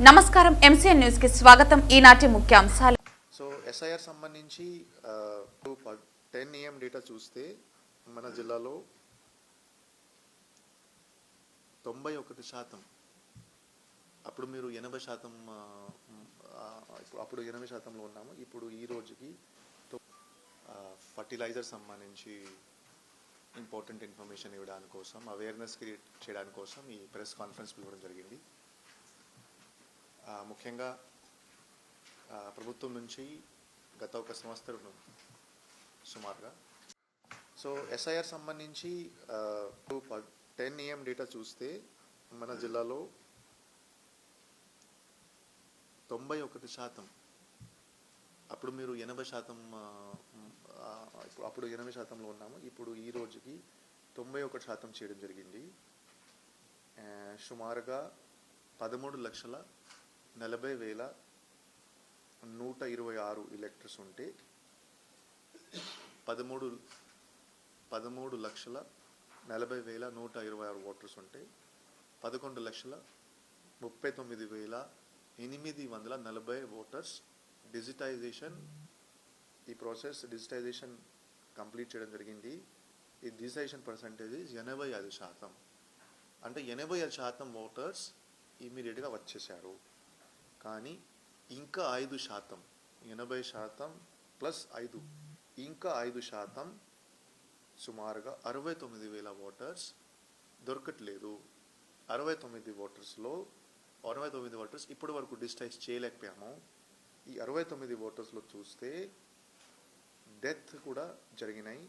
నమస్కారం MCN news కి స్వాగతం. ఈనాటి ముఖ్యాంశాలు. సో ఎస్ఐఆర్ సంబంధించి 10 AM డేటా చూస్తే మన జిల్లాలో 91%, అప్పుడు మీరు 80%, అప్పుడు 80%లో ఉన్నాము. ఇప్పుడు ఈ రోజుకి ఫర్టిలైజర్ సంబంధించి ఇంపార్టెంట్ ఇన్ఫర్మేషన్ ఇవ్వడానికి కోసం, అవేర్నెస్ క్రియేట్ చేయడానికి కోసం ఈ ప్రెస్ కాన్ఫరెన్స్ పిలవడం జరిగింది. ముఖ్యంగా ప్రభుత్వం నుంచి గత ఒక సంవత్సరం సుమారుగా సో ఎస్ఐఆర్ సంబంధించి 10 AM డేటా చూస్తే మన జిల్లాలో 91%, అప్పుడు మీరు 80%, అప్పుడు 80%లో ఉన్నాము. ఇప్పుడు ఈ రోజుకి 91% చేయడం జరిగింది. సుమారుగా 13,40,126 ఎలక్టర్స్ ఉంటే 13,40,126 ఓటర్స్ ఉంటే 11,39,840 ఓటర్స్ డిజిటైజేషన్, ఈ ప్రాసెస్ డిజిటైజేషన్ కంప్లీట్ చేయడం జరిగింది. ఈ డిజిటైజేషన్ పర్సంటేజ్ 85%. అంటే 85% ఓటర్స్ ఇమీడియట్గా వచ్చేసారు. కానీ ఇంకా 5%, 80% ప్లస్ 5, ఇంకా 5%, సుమారుగా 69,000 ఓటర్స్ దొరకట్లేదు. 69 ఓటర్స్ ఇప్పటి వరకు డిజిటైజ్ చేయలేకపోయాము. ఈ 69 ఓటర్స్లో చూస్తే డెత్ కూడా జరిగినాయి.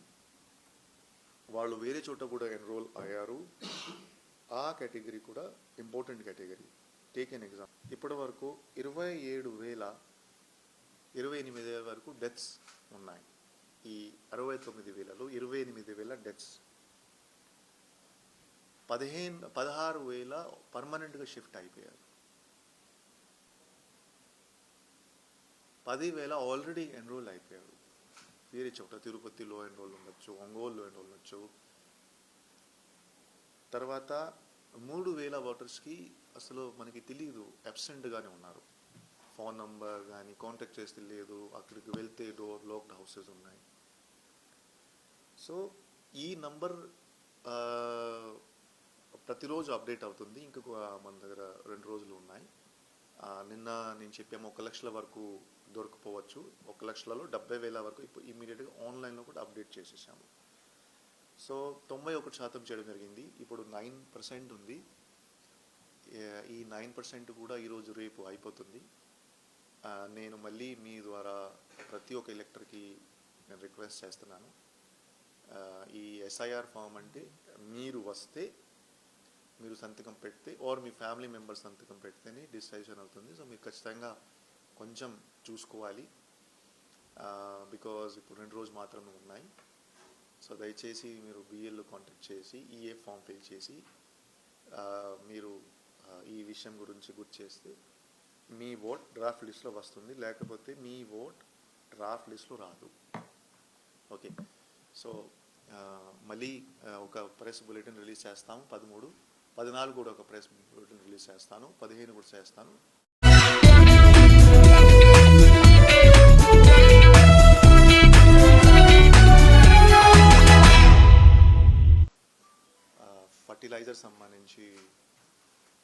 వాళ్ళు వేరే చోట కూడా ఎన్రోల్ అయ్యారు. ఆ కేటగిరీ కూడా important category. Take an example, ఇప్పటి వరకు 28,000 వరకు డెత్స్ ఉన్నాయి. ఈ 69,000లో 28,000 డెత్స్, 16,000 పర్మనెంట్గా షిఫ్ట్ అయిపోయారు. 10,000 ఆల్రెడీ ఎన్రోల్ అయిపోయారు వేరే చోట. తిరుపతిలో ఎన్రోల్ ఉండొచ్చు, ఒంగోలులో ఎన్రోల్ ఉండొచ్చు. తర్వాత 3,000 ఓటర్స్కి అసలు మనకి తెలియదు, అబ్సెంట్గానే ఉన్నారు. ఫోన్ నంబర్ కానీ కాంటాక్ట్ చేస్తే లేదు, అక్కడికి వెళ్తే లాక్డ్ హౌసెస్ ఉన్నాయి. సో ఈ నంబర్ ప్రతిరోజు అప్డేట్ అవుతుంది. ఇంకొక మన దగ్గర 2 రోజులు ఉన్నాయి. నిన్న నేను చెప్పాము 1,00,000 వరకు దొరకపోవచ్చు. 1,00,000లో 70,000 వరకు ఇప్పుడు ఇమీడియట్గా ఆన్లైన్లో కూడా అప్డేట్ చేసేసాము. సో 91% చేయడం జరిగింది. ఇప్పుడు 9% ఉంది. ఈ 9% కూడా ఈరోజు రేపు అయిపోతుంది. నేను మళ్ళీ మీ ద్వారా ప్రతి ఒక్క ఎలక్టర్కి నేను రిక్వెస్ట్ చేస్తున్నాను, ఈ ఎస్ఐఆర్ ఫామ్ అంటే మీరు వస్తే, మీరు సంతకం పెడితే ఆర్ మీ ఫ్యామిలీ మెంబర్స్ సంతకం పెడితేనే డిజిటైజేషన్ అవుతుంది. సో మీరు ఖచ్చితంగా కొంచెం చూసుకోవాలి. బికాజ్ ఇప్పుడు 2 రోజులు మాత్రమే ఉన్నాయి. సో దయచేసి మీరు బిఎల్ కాంటాక్ట్ చేసి ఈఏ ఫామ్ ఫిల్ చేసి మీరు ఈ విషయం గురించి గుర్తు చేస్తే మీ ఓట్ డ్రాఫ్ట్ లిస్ట్లో వస్తుంది, లేకపోతే మీ ఓట్ డ్రాఫ్ట్ లిస్ట్లో రాదు. ఓకే, సో మళ్ళీ ఒక ప్రెస్ బులెటిన్ రిలీజ్ చేస్తాము. 13, 14 కూడా ఒక ప్రెస్ బులెటిన్ రిలీజ్ చేస్తాను. 15 కూడా చేస్తాను. ఫర్టిలైజర్ సంబంధించి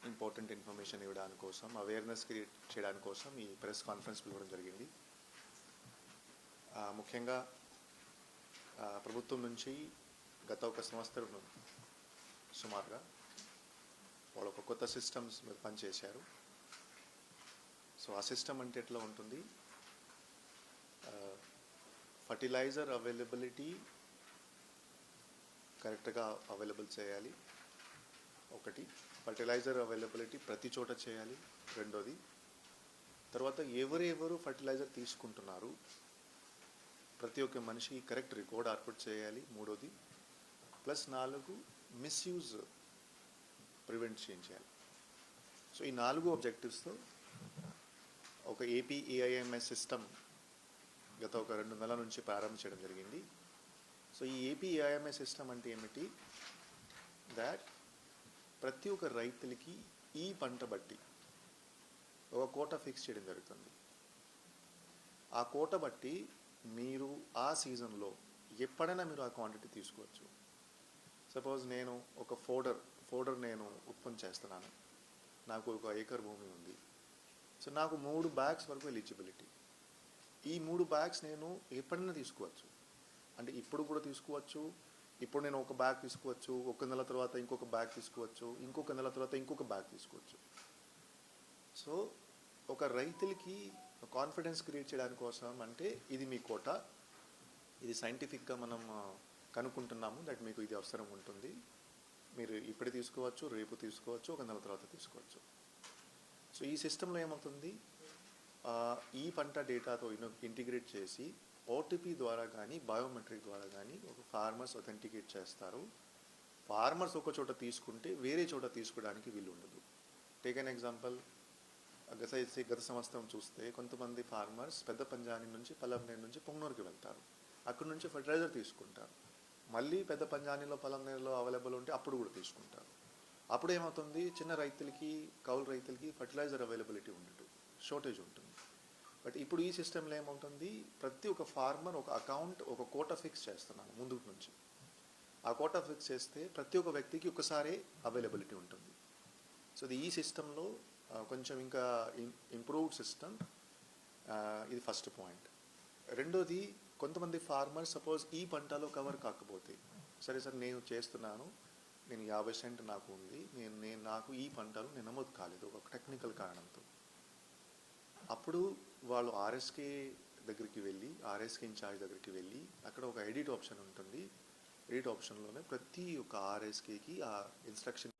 ఇంపార్టెంట్ ఇన్ఫర్మేషన్ ఇవ్వడానికి కోసం, అవేర్నెస్ క్రియేట్ చేయడానికి కోసం ఈ ప్రెస్ కాన్ఫరెన్స్ పిలవడం జరిగింది. ముఖ్యంగా ప్రభుత్వం నుంచి గత ఒక సంవత్సరం సుమారుగా వాళ్ళు ఒక కొత్త సిస్టమ్స్ మీద పనిచేశారు. సో ఆ సిస్టమ్ అంటే ఎట్లా ఉంటుంది, ఫర్టిలైజర్ అవైలబిలిటీ కరెక్ట్గా అవైలబుల్ చేయాలి. ఒకటి, ఫర్టిలైజర్ అవైలబిలిటీ ప్రతి చోట చేయాలి. రెండోది, తర్వాత ఎవరెవరు ఫర్టిలైజర్ తీసుకుంటున్నారు ప్రతి ఒక్క మనిషికి కరెక్ట్ రికార్డ్ ఏర్పాటు చేయాలి. మూడోది, ప్లస్ 4 మిస్యూజ్ ప్రివెంట్ చేయాలి. సో ఈ 4 ఆబ్జెక్టివ్స్తో ఒక ఏపీ ఏఐఎంఎస్ సిస్టమ్ గత ఒక 2 నెలల నుంచి ప్రారంభించడం జరిగింది. సో ఈ ఏపీ ఏఐఎంఎస్ సిస్టమ్ అంటే ఏమిటి, దాట్ ప్రతి ఒక్క రైతులకి ఈ పంట బట్టి ఒక కోటా ఫిక్స్ చేయడం జరుగుతుంది. ఆ కోట బట్టి మీరు ఆ సీజన్లో ఎప్పుడైనా మీరు ఆ క్వాంటిటీ తీసుకోవచ్చు. సపోజ్ నేను ఒక ఫోడర్ నేను ఉత్పత్తి చేస్తున్నాను, నాకు 1 ఏకర్ భూమి ఉంది. సో నాకు 3 బ్యాగ్స్ వరకు ఎలిజిబిలిటీ. ఈ 3 బ్యాగ్స్ నేను ఎప్పుడైనా తీసుకోవచ్చు. అంటే ఇప్పుడు కూడా తీసుకోవచ్చు. ఇప్పుడు నేను ఒక బ్యాగ్ తీసుకోవచ్చు, 1 నెల తర్వాత ఇంకొక బ్యాగ్ తీసుకోవచ్చు, ఇంకొక నెల తర్వాత ఇంకొక బ్యాగ్ తీసుకోవచ్చు. సో ఒక రైతులకి కాన్ఫిడెన్స్ క్రియేట్ చేయడానికి కోసం అంటే ఇది మీ కోట, ఇది సైంటిఫిక్గా మనం కనుక్కుంటున్నాము దట్ మీకు ఇది అవసరం ఉంటుంది, మీరు ఇప్పుడు తీసుకోవచ్చు, రేపు తీసుకోవచ్చు, 1 నెల తర్వాత తీసుకోవచ్చు. సో ఈ సిస్టంలో ఏమవుతుంది, ఈ పంట డేటాతో ఇంటిగ్రేట్ చేసి ఓటీపీ ద్వారా కానీ బయోమెట్రిక్ ద్వారా కానీ ఒక ఫార్మర్స్ అథెంటికేట్ చేస్తారు. ఫార్మర్స్ ఒక చోట తీసుకుంటే వేరే చోట తీసుకోవడానికి వీలు ఉండదు. టేక్ అన్ ఎగ్జాంపుల్, గత సంవత్సరం చూస్తే కొంతమంది ఫార్మర్స్ పెద్ద పంజాని నుంచి పలంనేరు నుంచి పొంగనూరుకి వెళ్తారు, అక్కడ నుంచి ఫర్టిలైజర్ తీసుకుంటారు, మళ్ళీ పెద్ద పంజానీలో పలంనేరులో అవైలబుల్ ఉంటే అప్పుడు కూడా తీసుకుంటారు. అప్పుడు ఏమవుతుంది, చిన్న రైతులకి కౌలు రైతులకి ఫర్టిలైజర్ అవైలబిలిటీ ఉండదు, షార్టేజ్ ఉంటుంది. బట్ ఇప్పుడు ఈ సిస్టంలో ఏమవుతుంది, ప్రతి ఒక్క ఫార్మర్ ఒక అకౌంట్ ఒక కోటా ఫిక్స్ చేస్తున్నాను ముందు నుంచి. ఆ కోటా ఫిక్స్ చేస్తే ప్రతి ఒక్క వ్యక్తికి ఒకసారి అవైలబిలిటీ ఉంటుంది. సో ఈ సిస్టంలో కొంచెం ఇంకా ఇంప్రూవ్డ్ సిస్టమ్. ఇది ఫస్ట్ పాయింట్. రెండోది, కొంతమంది ఫార్మర్ సపోజ్ ఈ పంటలో కవర్ కాకపోతే, సరే సార్ నేను చేస్తున్నాను, నేను 50 సెంట్ నాకు ఉంది, నాకు ఈ పంటలు నేను నమోదు కాలేదు ఒక టెక్నికల్ కారణంతో. అప్పుడు వాళ్ళు ఆర్ఎస్కే దగ్గరికి వెళ్ళి, ఆర్ఎస్కే ఇన్ఛార్జ్ దగ్గరికి వెళ్ళి అక్కడ ఒక ఎడిట్ ఆప్షన్ ఉంటుంది. ఎడిట్ ఆప్షన్లోనే ప్రతి ఒక్క ఆర్ఎస్కేకి ఆ ఇన్స్ట్రక్షన్